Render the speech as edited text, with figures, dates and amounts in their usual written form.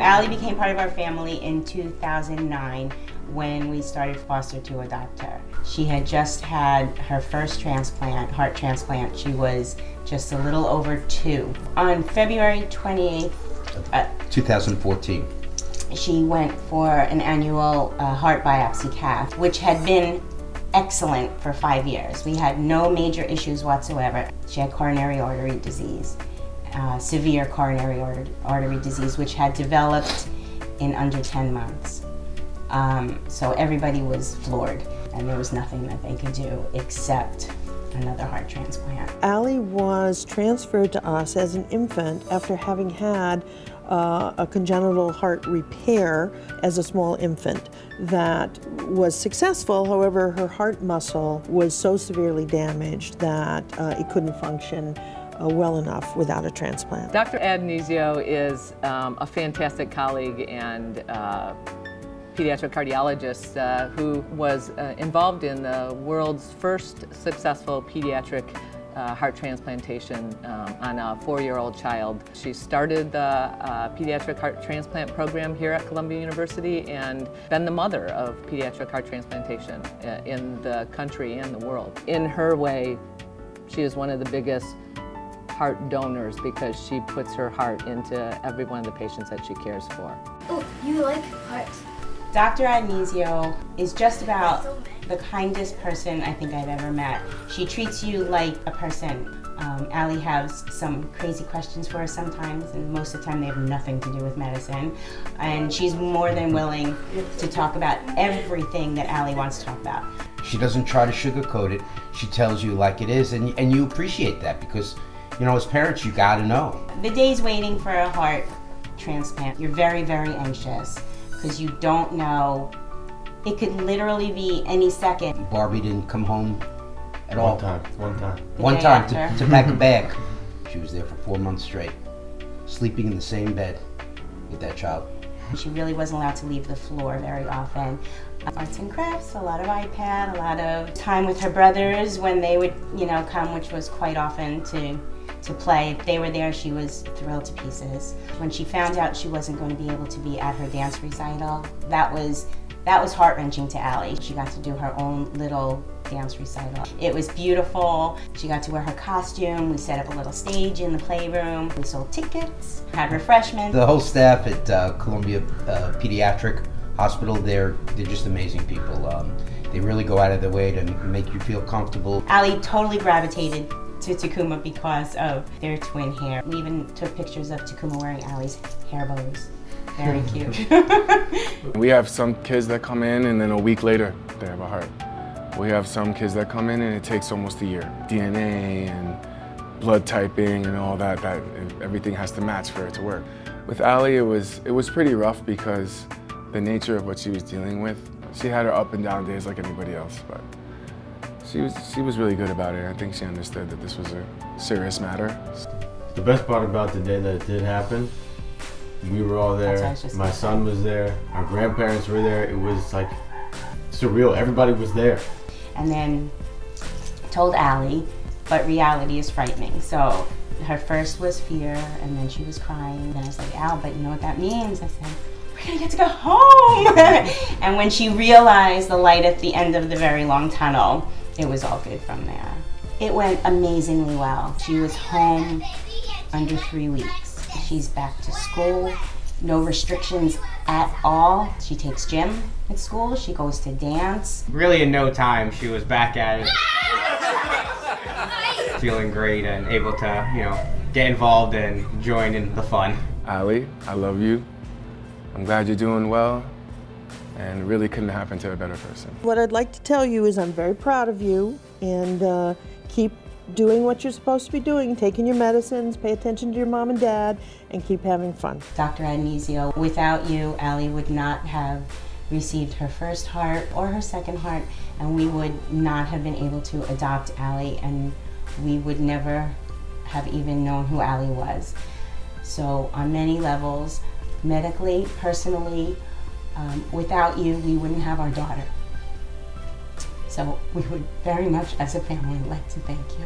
Allie became part of our family in 2009 when we started foster to adopt her. She had just had her first transplant, heart transplant. She was just a little over 2. On February 28th, 2014. she went for an annual heart biopsy cath, which had been excellent for 5 years. We had no major issues whatsoever. She had coronary artery disease, severe coronary artery disease, which had developed in under 10 months. So everybody was floored, and there was nothing that they could do except another heart transplant. Allie was transferred to us as an infant after having had a congenital heart repair as a small infant that was successful. However, her heart muscle was so severely damaged that it couldn't function well enough without a transplant. Dr. Addonizio is a fantastic colleague and pediatric cardiologist who was involved in the world's first successful pediatric heart transplantation on a 4-year-old child. She started the pediatric heart transplant program here at Columbia University and been the mother of pediatric heart transplantation in the country and the world. In her way, she is one of the biggest heart donors because she puts her heart into every one of the patients that she cares for. Oh, you like hearts? Dr. Addonizio is just about the kindest person I think I've ever met. She treats you like a person. Allie has some crazy questions for her sometimes, and most of the time they have nothing to do with medicine. And she's more than willing to talk about everything that Allie wants to talk about. She doesn't try to sugarcoat it. She tells you like it is, and you appreciate that because, you know, as parents, you gotta know. The days waiting for a heart transplant, you're very, very anxious because you don't know. It could literally be any second. Barbie didn't come home at all. One time to pack a bag. She was there for 4 months straight, sleeping in the same bed with that child. She really wasn't allowed to leave the floor very often. Arts and crafts, a lot of iPad, a lot of time with her brothers when they would, come, which was quite often to play. If they were there, she was thrilled to pieces. When she found out she wasn't going to be able to be at her dance recital, that was heart-wrenching to Allie. She got to do her own little dance recital. It was beautiful. She got to wear her costume. We set up a little stage in the playroom. We sold tickets, had refreshments. The whole staff at Columbia Pediatric Hospital, they're just amazing people. They really go out of their way to make you feel comfortable. Allie totally gravitated to Takuma because of their twin hair. We even took pictures of Takuma wearing Allie's hair bows. Very cute. We have some kids that come in and then a week later they have a heart. We have some kids that come in and it takes almost a year. DNA and blood typing and all that everything has to match for it to work. With Allie, it was pretty rough because the nature of what she was dealing with. She had her up and down days like anybody else, but she was really good about it. I think she understood that this was a serious matter. The best part about the day that it did happen, we were all there. My son was there. Our grandparents were there. It was like surreal. Everybody was there. And then told Allie, but reality is frightening. So her first was fear, and then she was crying. Then I was like, Al, but you know what that means? I said, we're gonna get to go home. And when she realized the light at the end of the very long tunnel, it was all good from there. It went amazingly well. She was home under 3 weeks. She's back to school, no restrictions at all. She takes gym at school, she goes to dance. Really in no time, she was back at it. Feeling great and able to, get involved and join in the fun. Allie, I love you. I'm glad you're doing well, and it really couldn't happen to a better person. What I'd like to tell you is I'm very proud of you, and keep doing what you're supposed to be doing, taking your medicines, pay attention to your mom and dad, and keep having fun. Dr. Addonizio, without you, Allie would not have received her first heart or her second heart, and we would not have been able to adopt Allie, and we would never have even known who Allie was. So on many levels, medically, personally, without you, we wouldn't have our daughter. So we would very much, as a family, like to thank you.